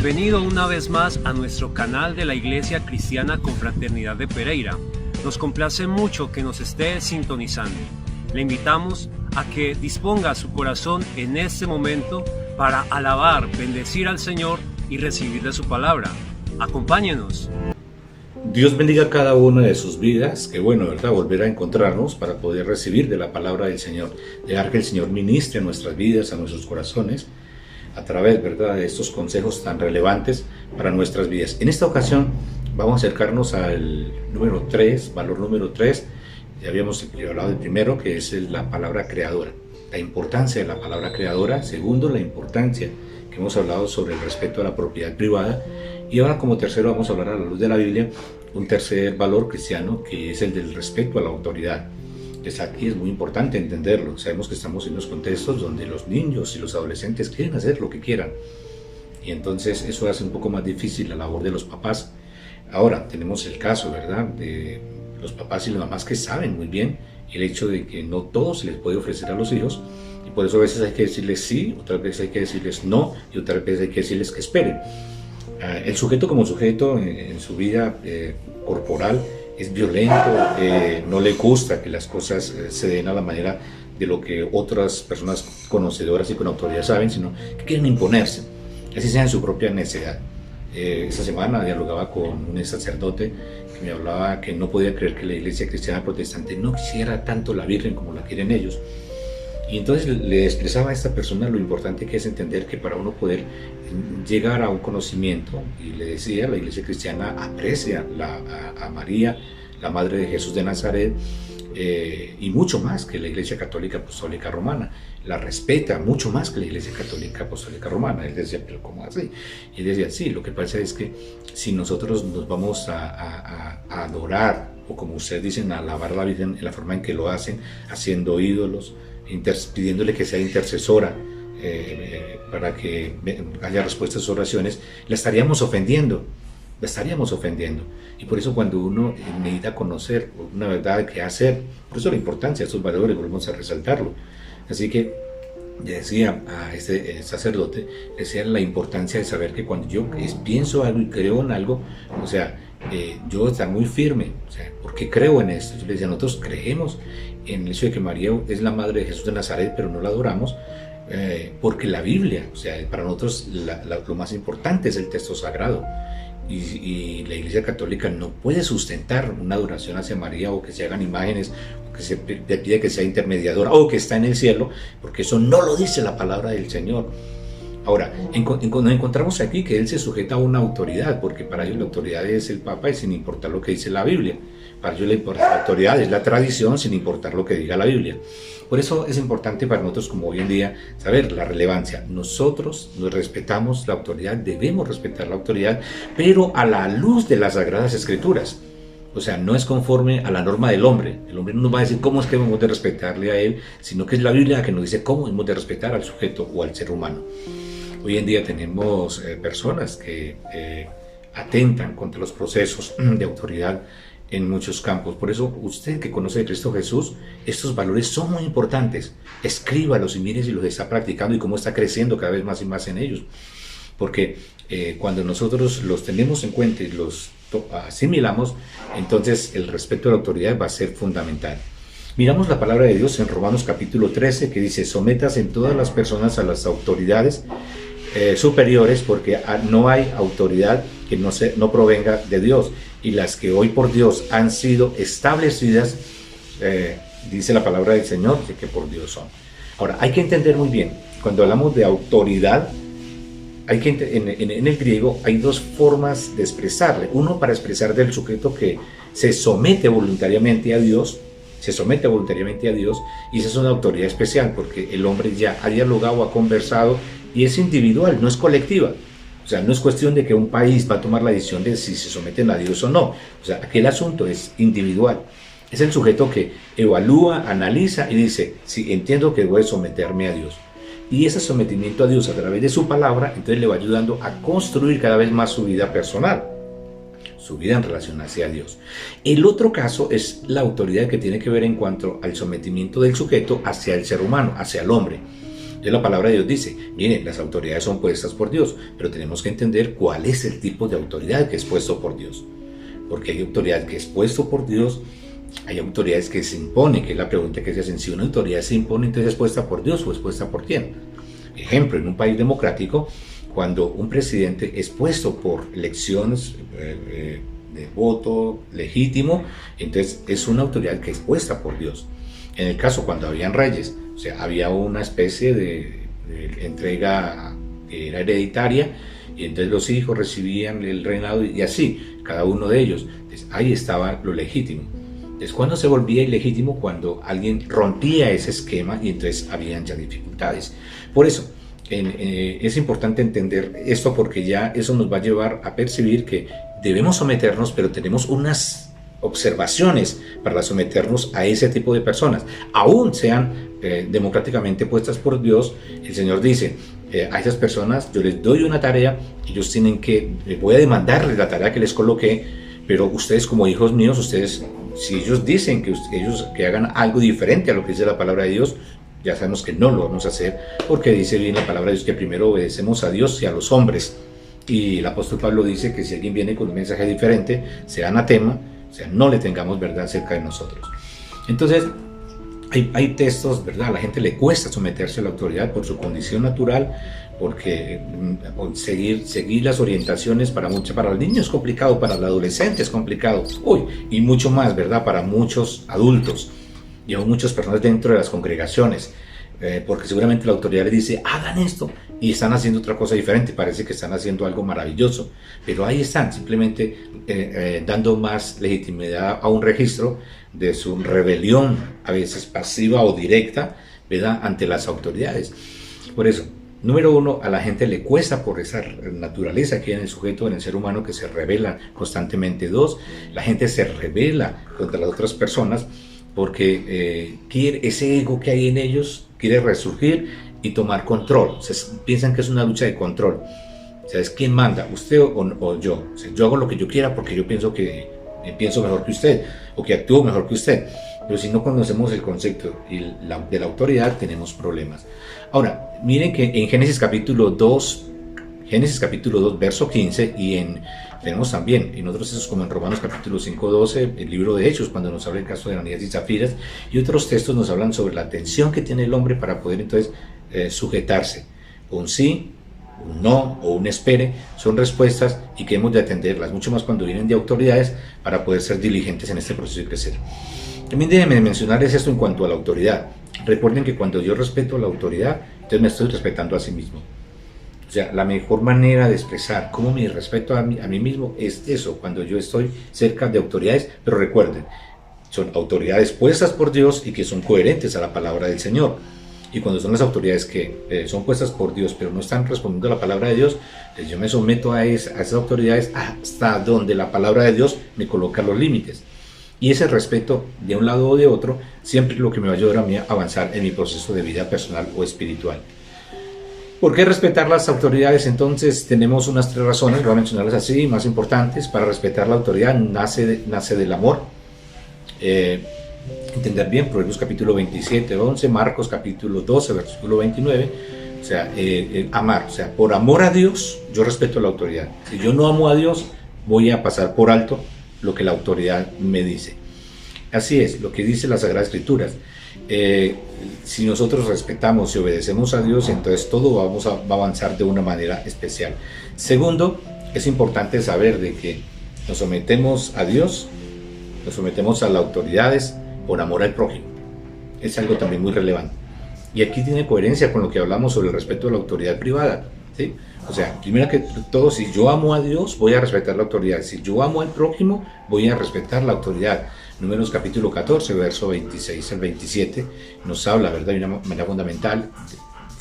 Bienvenido una vez más a nuestro canal de la Iglesia Cristiana Confraternidad de Pereira. Nos complace mucho que nos esté sintonizando. Le invitamos a que disponga su corazón en este momento para alabar, bendecir al Señor y recibir de su palabra. Acompáñenos. Dios bendiga a cada una de sus vidas. Qué bueno, ¿verdad? Volver a encontrarnos para poder recibir de la palabra del Señor. Dejar que el Señor ministre a nuestras vidas, a nuestros corazones, a través, ¿verdad?, de estos consejos tan relevantes para nuestras vidas. En esta ocasión vamos a acercarnos al número 3, valor número 3. Ya habíamos hablado del primero, que es la palabra creadora. La importancia de la palabra creadora. Segundo, la importancia que hemos hablado sobre el respeto a la propiedad privada. Y ahora, como tercero, vamos a hablar a la luz de la Biblia, un tercer valor cristiano, que es el del respeto a la autoridad. Pues aquí es muy importante entenderlo. Sabemos que estamos en unos contextos donde los niños y los adolescentes quieren hacer lo que quieran. Y entonces eso hace un poco más difícil la labor de los papás. Ahora, tenemos el caso, ¿verdad?, de los papás y las mamás que saben muy bien el hecho de que no todo se les puede ofrecer a los hijos. Y por eso a veces hay que decirles sí, otras veces hay que decirles no, y otras veces hay que decirles que esperen. El sujeto como sujeto en su vida corporal es violento, no le gusta que las cosas se den a la manera de lo que otras personas conocedoras y con autoridad saben, sino que quieren imponerse, así sea en su propia necedad. Esta semana dialogaba con un sacerdote que me hablaba que no podía creer que la iglesia cristiana protestante no quisiera tanto la Virgen como la quieren ellos. Y entonces le expresaba a esta persona lo importante que es entender que para uno poder llegar a un conocimiento, y le decía, la iglesia cristiana aprecia a María, la madre de Jesús de Nazaret, y mucho más que la iglesia católica apostólica romana, la respeta mucho más que la iglesia católica apostólica romana. Él decía, pero ¿cómo así? Y él decía, sí, lo que pasa es que si nosotros nos vamos a adorar, o como ustedes dicen, a alabar a la Virgen en la forma en que lo hacen, haciendo ídolos, pidiéndole que sea intercesora para que haya respuesta a sus oraciones, la estaríamos ofendiendo. Y por eso cuando uno necesita conocer una verdad que hacer, por eso la importancia de estos valores, volvemos a resaltarlo. Así que decía a este sacerdote, decía la importancia de saber que cuando yo pienso algo y creo en algo, o sea, yo estar muy firme, o sea, porque creo en esto. Yo le decía, nosotros creemos en el hecho de que María es la madre de Jesús de Nazaret, pero no la adoramos, porque la Biblia, o sea, para nosotros lo más importante es el texto sagrado. Y la Iglesia Católica no puede sustentar una adoración hacia María, o que se hagan imágenes, o que se pide que sea intermediadora, o que está en el cielo, porque eso no lo dice la palabra del Señor. Ahora, nos encontramos aquí que él se sujeta a una autoridad, porque para ellos la autoridad es el Papa, y sin importar lo que dice la Biblia. Para ellos la autoridad es la tradición, sin importar lo que diga la Biblia. Por eso es importante para nosotros, como hoy en día, saber la relevancia. Nosotros nos respetamos la autoridad, debemos respetar la autoridad, pero a la luz de las Sagradas Escrituras. O sea, no es conforme a la norma del hombre. El hombre no nos va a decir cómo es que hemos de respetarle a él, sino que es la Biblia la que nos dice cómo hemos de respetar al sujeto o al ser humano. Hoy en día tenemos personas que atentan contra los procesos de autoridad en muchos campos. Por eso, usted que conoce a Cristo Jesús, estos valores son muy importantes. Escríbalos y mire si los está practicando y cómo está creciendo cada vez más y más en ellos. Porque cuando nosotros los tenemos en cuenta y los asimilamos, entonces el respeto a la autoridad va a ser fundamental. Miramos la palabra de Dios en Romanos capítulo 13, que dice: sometas en todas las personas a las autoridades superiores, porque no hay autoridad que no provenga de Dios, y las que hoy por Dios han sido establecidas, dice la palabra del Señor, de que por Dios son. Ahora, hay que entender muy bien, cuando hablamos de autoridad, en el griego hay dos formas de expresarle. Uno, para expresar del sujeto que se somete voluntariamente a Dios, y esa es una autoridad especial, porque el hombre ya ha dialogado, ha conversado, y es individual, no es colectiva. O sea, no es cuestión de que un país va a tomar la decisión de si se someten a Dios o no. O sea, aquel asunto es individual. Es el sujeto que evalúa, analiza y dice, sí, entiendo que voy a someterme a Dios. Y ese sometimiento a Dios a través de su palabra, entonces le va ayudando a construir cada vez más su vida personal, su vida en relación hacia Dios. El otro caso es la autoridad que tiene que ver en cuanto al sometimiento del sujeto hacia el ser humano, hacia el hombre. Entonces la palabra de Dios dice, miren, las autoridades son puestas por Dios, pero tenemos que entender cuál es el tipo de autoridad que es puesto por Dios. Porque hay autoridad que es puesto por Dios, hay autoridades que se imponen, que es la pregunta que se hacen, si una autoridad se impone, entonces es puesta por Dios o es puesta por quién. Ejemplo, en un país democrático, cuando un presidente es puesto por elecciones de voto legítimo, entonces es una autoridad que es puesta por Dios. En el caso cuando habían reyes, o sea, había una especie de entrega que era hereditaria, y entonces los hijos recibían el reinado y así, cada uno de ellos. Entonces, ahí estaba lo legítimo. Entonces, cuando se volvía ilegítimo, cuando alguien rompía ese esquema y entonces habían ya dificultades. Por eso, es importante entender esto, porque ya eso nos va a llevar a percibir que debemos someternos, pero tenemos unas observaciones para someternos a ese tipo de personas, aún sean democráticamente puestas por Dios. El Señor dice, a esas personas yo les doy una tarea, ellos tienen que, voy a demandarles la tarea que les coloqué, pero ustedes como hijos míos, ustedes, si ellos dicen que ellos que hagan algo diferente a lo que dice la palabra de Dios, ya sabemos que no lo vamos a hacer, porque dice bien la palabra de Dios que primero obedecemos a Dios y a los hombres. Y el apóstol Pablo dice que si alguien viene con un mensaje diferente, sea anatema, o sea, no le tengamos verdad cerca de nosotros. Entonces, hay textos, ¿verdad? A la gente le cuesta someterse a la autoridad por su condición natural, porque seguir las orientaciones para el niño es complicado, para el adolescente es complicado, y mucho más, ¿verdad? Para muchos adultos y aún muchas personas dentro de las congregaciones, porque seguramente la autoridad les dice, hagan esto, y están haciendo otra cosa diferente, parece que están haciendo algo maravilloso, pero ahí están simplemente dando más legitimidad a un registro de su rebelión, a veces pasiva o directa, ¿verdad?, ante las autoridades. Por eso, número uno, a la gente le cuesta por esa naturaleza que hay en el sujeto, en el ser humano, que se rebela constantemente. Dos, la gente se rebela contra las otras personas porque ese ego que hay en ellos quiere resurgir y tomar control. O sea, piensan que es una lucha de control. O sea, es quién manda, usted o yo. O sea, yo hago lo que yo quiera porque yo pienso mejor que usted o que actúo mejor que usted. Pero si no conocemos el concepto de la autoridad, tenemos problemas. Ahora, miren que en Génesis capítulo 2, verso 15, y tenemos también en otros textos como en Romanos capítulo 5, 12, el libro de Hechos, cuando nos habla el caso de Ananías y Zafiras, y otros textos nos hablan sobre la tensión que tiene el hombre para poder entonces sujetarse. Un sí, un no o un espere son respuestas y que hemos de atenderlas, mucho más cuando vienen de autoridades, para poder ser diligentes en este proceso de crecer. También déjenme mencionarles esto en cuanto a la autoridad. Recuerden que cuando yo respeto a la autoridad, entonces me estoy respetando a sí mismo. O sea, la mejor manera de expresar cómo me respeto a mí mismo es eso, cuando yo estoy cerca de autoridades, pero recuerden, son autoridades puestas por Dios y que son coherentes a la palabra del Señor. Y cuando son las autoridades que son puestas por Dios, pero no están respondiendo a la palabra de Dios, pues yo me someto a esas autoridades hasta donde la palabra de Dios me coloca los límites. Y ese respeto de un lado o de otro siempre es lo que me va a ayudar a mí a avanzar en mi proceso de vida personal o espiritual. ¿Por qué respetar las autoridades? Entonces tenemos unas 3 razones, voy a mencionarlas así, más importantes. Para respetar la autoridad nace del amor. Entender bien, Proverbios capítulo 27, 11, Marcos capítulo 12, versículo 29. O sea, amar. O sea, por amor a Dios, yo respeto la autoridad. Si yo no amo a Dios, voy a pasar por alto lo que la autoridad me dice. Así es, lo que dice las Sagradas Escrituras. Si nosotros respetamos y obedecemos a Dios, entonces todo va a avanzar de una manera especial. Segundo, es importante saber de que nos sometemos a Dios, nos sometemos a las autoridades por amor al prójimo. Es algo también muy relevante. Y aquí tiene coherencia con lo que hablamos sobre el respeto a la autoridad privada, ¿sí? O sea, primero que todo, si yo amo a Dios, voy a respetar la autoridad. Si yo amo al prójimo, voy a respetar la autoridad. Números capítulo 14, verso 26 al 27, nos habla, ¿verdad?, de una manera fundamental,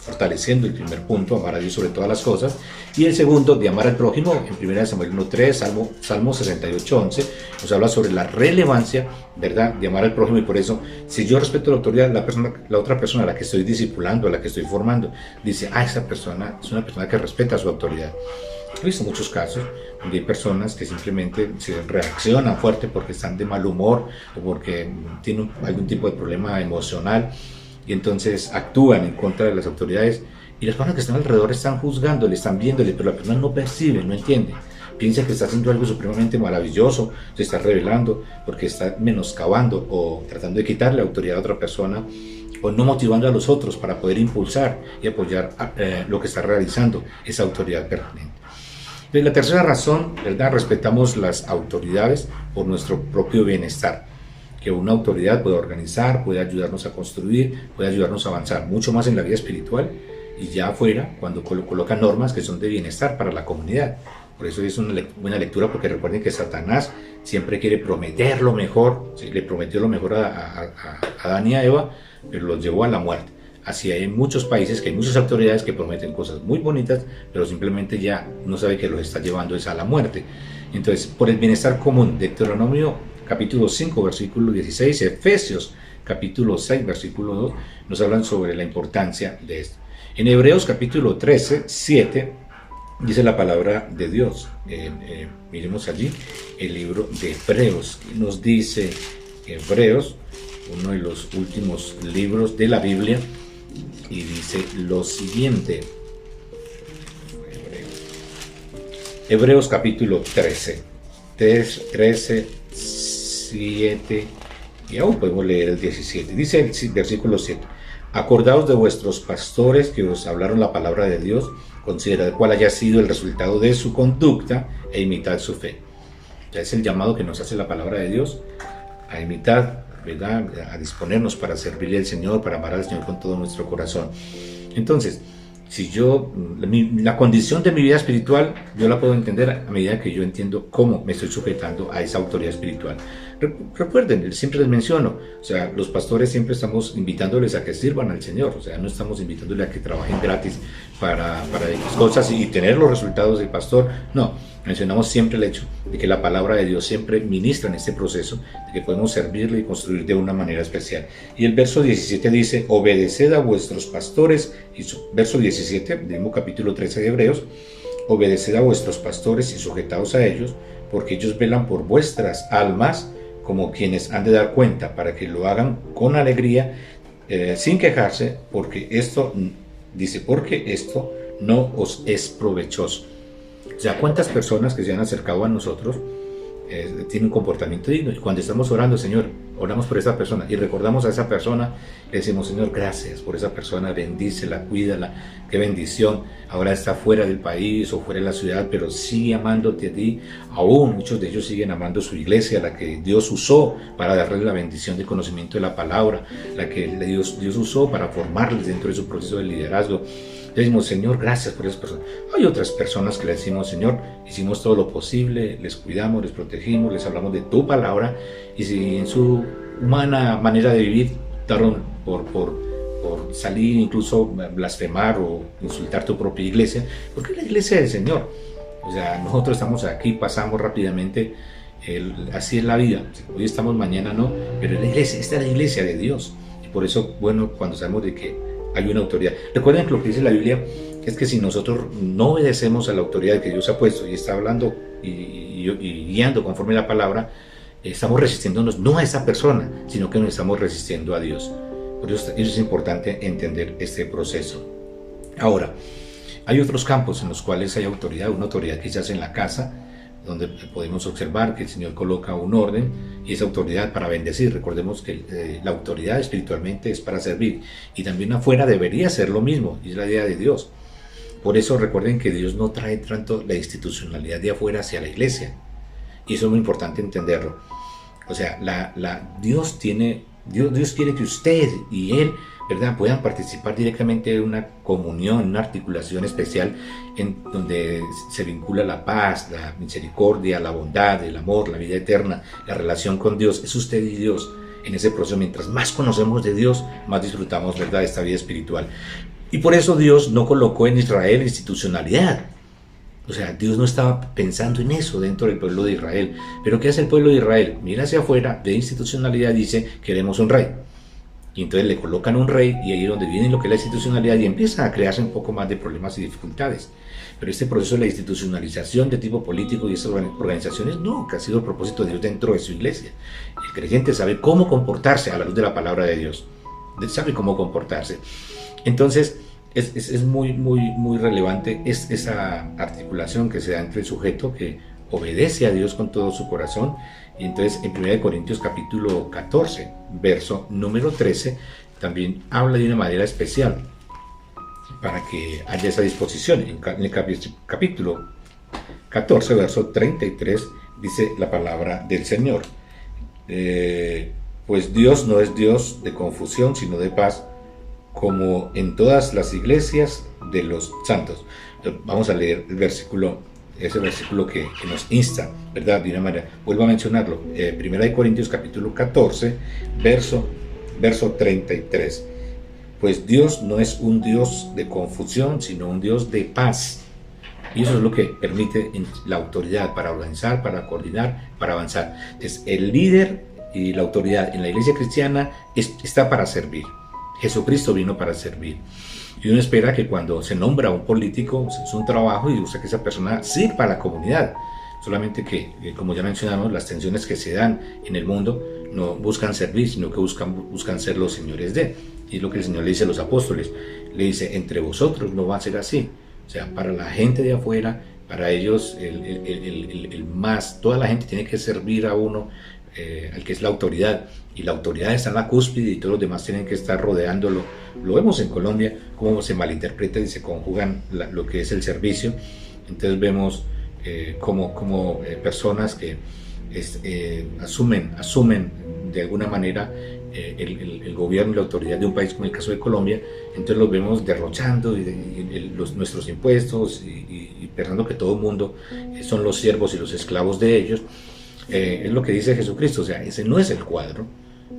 fortaleciendo el primer punto, amar a Dios sobre todas las cosas, y el segundo, de amar al prójimo, en 1 Samuel 1.3, Salmo 68.11, nos habla sobre la relevancia, ¿verdad?, de amar al prójimo. Y por eso, si yo respeto la autoridad, la otra persona a la que estoy discipulando, a la que estoy formando, dice, esa persona es una persona que respeta su autoridad. He visto muchos casos donde hay personas que simplemente se reaccionan fuerte porque están de mal humor o porque tienen algún tipo de problema emocional, y entonces actúan en contra de las autoridades, y las personas que están alrededor están juzgándole, están viéndole, pero la persona no percibe, no entiende. Piensa que está haciendo algo supremamente maravilloso, se está revelando porque está menoscabando o tratando de quitarle autoridad a otra persona, o no motivando a los otros para poder impulsar y apoyar lo que está realizando esa autoridad permanente. Entonces, la tercera razón, ¿verdad? Respetamos las autoridades por nuestro propio bienestar. Que una autoridad puede organizar, puede ayudarnos a construir, puede ayudarnos a avanzar mucho más en la vida espiritual y ya afuera, cuando coloca normas que son de bienestar para la comunidad. Por eso es una buena lectura, porque recuerden que Satanás siempre quiere prometer lo mejor, ¿sí? Le prometió lo mejor a Adán y a Eva, pero los llevó a la muerte. Así hay en muchos países que hay muchas autoridades que prometen cosas muy bonitas, pero simplemente ya no sabe que los está llevando es a la muerte. Entonces, por el bienestar común, Deuteronomio capítulo 5, versículo 16, Efesios capítulo 6, versículo 2, nos hablan sobre la importancia de esto. En Hebreos capítulo 13, 7, dice la palabra de Dios. Miremos allí el libro de Hebreos. Nos dice Hebreos, uno de los últimos libros de la Biblia, y dice lo siguiente. Hebreos capítulo 13, 7, y aún podemos leer el 17. Dice el versículo 7. Acordaos de vuestros pastores que os hablaron la palabra de Dios, considerad cuál haya sido el resultado de su conducta e imitad su fe. Ya es el llamado que nos hace la palabra de Dios a imitar, ¿verdad? A disponernos para servirle al Señor, para amar al Señor con todo nuestro corazón. Entonces, si la condición de mi vida espiritual, yo la puedo entender a medida que yo entiendo cómo me estoy sujetando a esa autoridad espiritual. Recuerden, siempre les menciono, o sea, los pastores siempre estamos invitándoles a que sirvan al Señor, o sea, no estamos invitándoles a que trabajen gratis para cosas y tener los resultados del pastor, no. Mencionamos siempre el hecho de que la palabra de Dios siempre ministra en este proceso, de que podemos servirle y construir de una manera especial. Y el verso 17 dice, obedeced a vuestros pastores, y verso 17, del mismo capítulo 13 de Hebreos, obedeced a vuestros pastores y sujetaos a ellos, porque ellos velan por vuestras almas, como quienes han de dar cuenta, para que lo hagan con alegría, sin quejarse, porque esto no os es provechoso. O sea, ¿cuántas personas que se han acercado a nosotros tienen un comportamiento digno? Y cuando estamos orando, Señor, oramos por esa persona y recordamos a esa persona, le decimos, Señor, gracias por esa persona, bendícela, cuídala, qué bendición. Ahora está fuera del país o fuera de la ciudad, pero sigue amándote a ti. Aún muchos de ellos siguen amando su iglesia, la que Dios usó para darles la bendición de conocimiento de la palabra, la que Dios usó para formarles dentro de su proceso de liderazgo. Le decimos, Señor, gracias por esas personas. Hay otras personas que le decimos, Señor, hicimos todo lo posible, les cuidamos, les protegimos, les hablamos de tu palabra, y si en su humana manera de vivir optaron por salir, incluso blasfemar o insultar tu propia iglesia, porque es la iglesia del Señor. O sea, nosotros estamos aquí, pasamos rápidamente, así es la vida. Hoy estamos, mañana no, pero la iglesia, esta es la iglesia de Dios. Y por eso, bueno, cuando sabemos de que hay una autoridad. Recuerden que lo que dice la Biblia es que si nosotros no obedecemos a la autoridad que Dios ha puesto y está hablando y guiando conforme a la palabra, estamos resistiéndonos no a esa persona, sino que nos estamos resistiendo a Dios. Por eso es importante entender este proceso. Ahora, hay otros campos en los cuales hay autoridad, una autoridad quizás en la casa, donde podemos observar que el Señor coloca un orden y esa autoridad para bendecir. Recordemos que la autoridad espiritualmente es para servir, y también afuera debería ser lo mismo, y es la idea de Dios. Por eso recuerden que Dios no trae tanto la institucionalidad de afuera hacia la iglesia, y eso es muy importante entenderlo. O sea, Dios quiere que usted y Él, ¿verdad?, puedan participar directamente de una comunión, una articulación especial en donde se vincula la paz, la misericordia, la bondad, el amor, la vida eterna, la relación con Dios. Es usted y Dios en ese proceso. Mientras más conocemos de Dios, más disfrutamos, ¿verdad?, de esta vida espiritual. Y por eso Dios no colocó en Israel institucionalidad. O sea, Dios no estaba pensando en eso dentro del pueblo de Israel. Pero ¿qué hace el pueblo de Israel? Mira hacia afuera, de institucionalidad, dice, queremos un rey. Y entonces le colocan un rey, y ahí es donde viene lo que es la institucionalidad, y empiezan a crearse un poco más de problemas y dificultades. Pero este proceso de la institucionalización de tipo político y esas organizaciones nunca ha sido el propósito de Dios dentro de su iglesia. El creyente sabe cómo comportarse a la luz de la palabra de Dios. sabe cómo comportarse. Entonces, es muy relevante esa articulación que se da entre el sujeto que obedece a Dios con todo su corazón. Y entonces en 1 Corintios capítulo 14, verso número 13, también habla de una manera especial para que haya esa disposición. En el capítulo 14, verso 33, dice la palabra del Señor. Pues Dios no es Dios de confusión, sino de paz, como en todas las iglesias de los santos. Vamos a leer el versículo, ese versículo que nos insta, ¿verdad? De una manera, vuelvo a mencionarlo, 1 Corintios capítulo 14, verso 33. Pues Dios no es un Dios de confusión, sino un Dios de paz. Y eso es lo que permite la autoridad para organizar, para coordinar, para avanzar. Entonces, el líder y la autoridad en la iglesia cristiana está para servir. Jesucristo vino para servir. Y uno espera que cuando se nombra a un político, es un trabajo y busca que esa persona sirva a la comunidad. Solamente que, como ya mencionamos, las tensiones que se dan en el mundo no buscan servir, sino que buscan ser los señores de. Y es lo que el Señor le dice a los apóstoles. Le dice, entre vosotros no va a ser así. O sea, para la gente de afuera, para ellos, toda la gente tiene que servir a uno, al que es la autoridad. Y la autoridad está en la cúspide y todos los demás tienen que estar rodeándolo. Lo vemos en Colombia, cómo se malinterpreta y se conjugan lo que es el servicio. Entonces vemos como personas que asumen de alguna manera el gobierno y la autoridad de un país como el caso de Colombia. Entonces los vemos derrochando nuestros impuestos y pensando que todo el mundo son los siervos y los esclavos de ellos. Es lo que dice Jesucristo. O sea, ese no es el cuadro.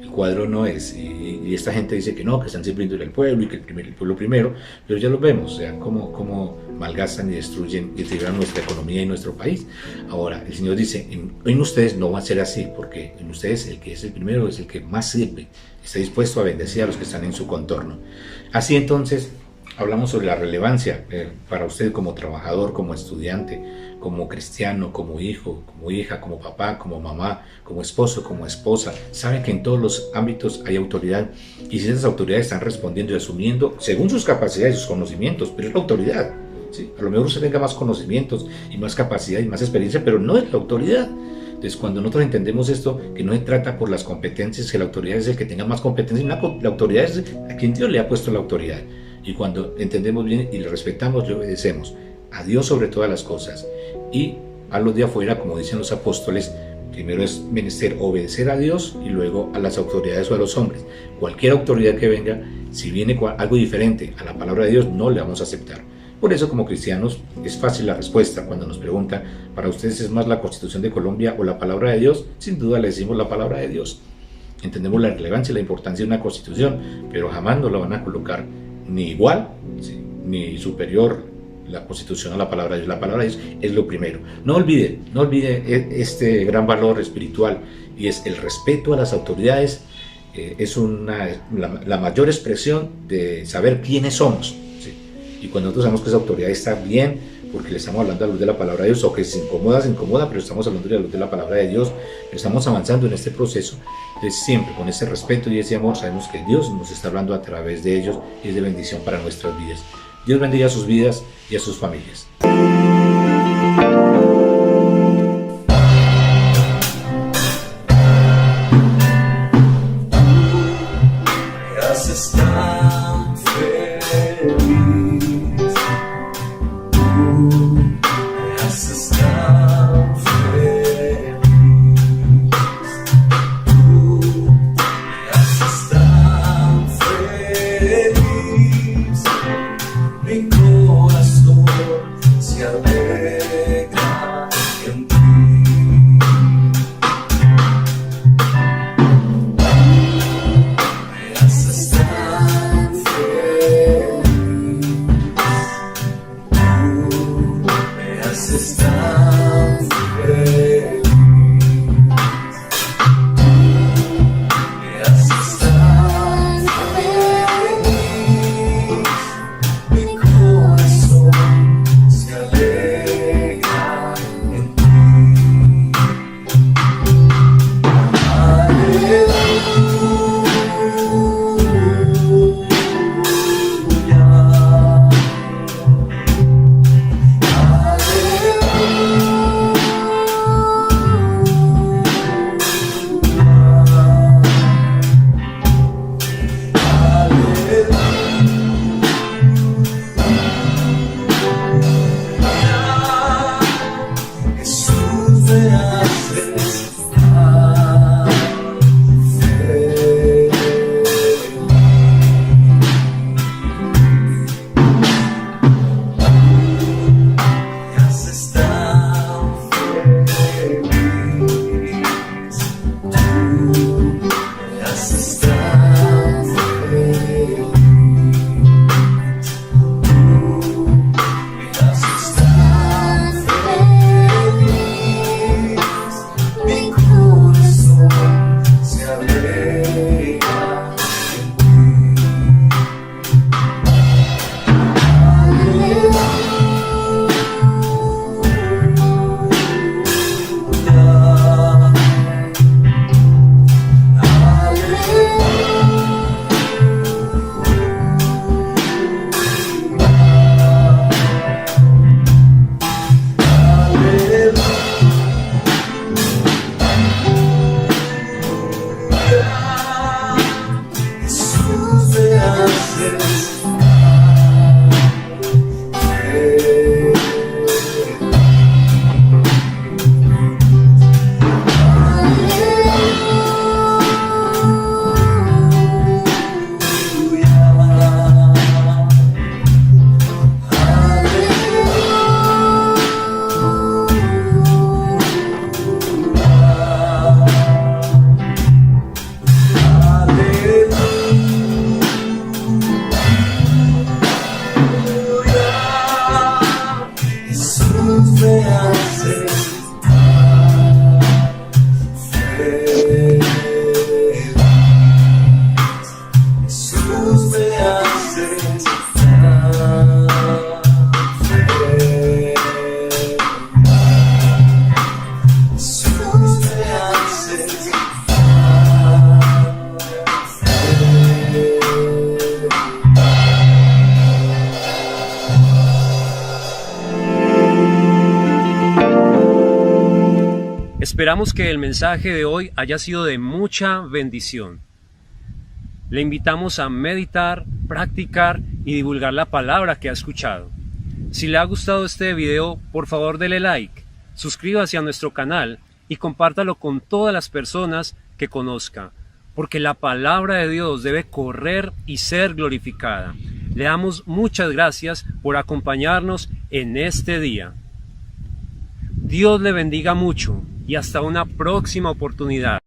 El cuadro no es, y esta gente dice que no, que están sirviendo al pueblo y que el pueblo primero, pero ya lo vemos, o sea, cómo malgastan y destruyen y deterioran nuestra economía y nuestro país. Ahora, el Señor dice, en ustedes no va a ser así, porque en ustedes el que es el primero es el que más sirve, está dispuesto a bendecir a los que están en su contorno. Así entonces, hablamos sobre la relevancia para usted como trabajador, como estudiante, como cristiano, como hijo, como hija, como papá, como mamá, como esposo, como esposa. Sabe que en todos los ámbitos hay autoridad y si esas autoridades están respondiendo y asumiendo según sus capacidades y sus conocimientos, pero es la autoridad. ¿Sí? A lo mejor usted tenga más conocimientos y más capacidad y más experiencia, pero no es la autoridad. Entonces, cuando nosotros entendemos esto, que no se trata por las competencias, que la autoridad es el que tenga más competencias, la autoridad es a quien Dios le ha puesto la autoridad. Y cuando entendemos bien y le respetamos, le obedecemos a Dios sobre todas las cosas. Y a los de afuera, como dicen los apóstoles, primero es menester obedecer a Dios y luego a las autoridades o a los hombres. Cualquier autoridad que venga, si viene algo diferente a la palabra de Dios, no le vamos a aceptar. Por eso, como cristianos, es fácil la respuesta cuando nos preguntan, ¿para ustedes es más la Constitución de Colombia o la palabra de Dios? Sin duda le decimos la palabra de Dios. Entendemos la relevancia y la importancia de una Constitución, pero jamás nos la van a colocar ni igual, ¿sí?, ni superior la Constitución a la palabra de Dios. La palabra de Dios es lo primero. No olvide este gran valor espiritual, y es el respeto a las autoridades. Es la mayor expresión de saber quiénes somos, ¿sí? Y cuando nosotros sabemos que esa autoridad está bien, porque le estamos hablando a la luz de la palabra de Dios, o que se incomoda, pero estamos hablando a la luz de la palabra de Dios, pero estamos avanzando en este proceso. Entonces, siempre con ese respeto y ese amor, sabemos que Dios nos está hablando a través de ellos y es de bendición para nuestras vidas. Dios bendiga a sus vidas y a sus familias. Esperamos que el mensaje de hoy haya sido de mucha bendición. Le invitamos a meditar, practicar y divulgar la palabra que ha escuchado. Si le ha gustado este video, por favor dele like, suscríbase a nuestro canal y compártalo con todas las personas que conozca, porque la palabra de Dios debe correr y ser glorificada. Le damos muchas gracias por acompañarnos en este día. Dios le bendiga mucho y hasta una próxima oportunidad.